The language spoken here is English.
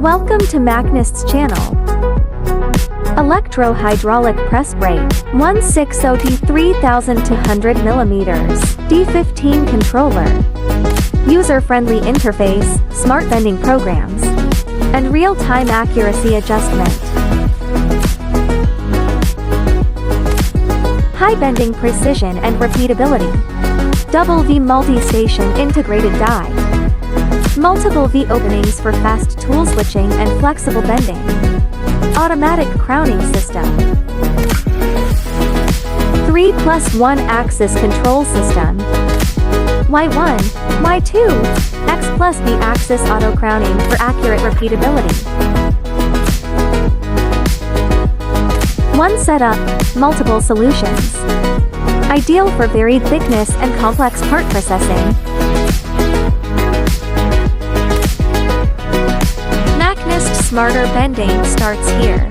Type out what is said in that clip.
Welcome to Machnist's channel. Electro-hydraulic press brake, 160T3200mm, DE15 controller, user-friendly interface, smart bending programs, and real-time accuracy adjustment. High bending precision and repeatability. Double V multi-station integrated die. Multiple V openings for fast tool switching and flexible bending. Automatic crowning system. 3+1 axis control system. Y1, Y2, X+B axis auto crowning for accurate repeatability. One setup, multiple solutions. Ideal for varied thickness and complex part processing. Machnist Smarter Bending starts here.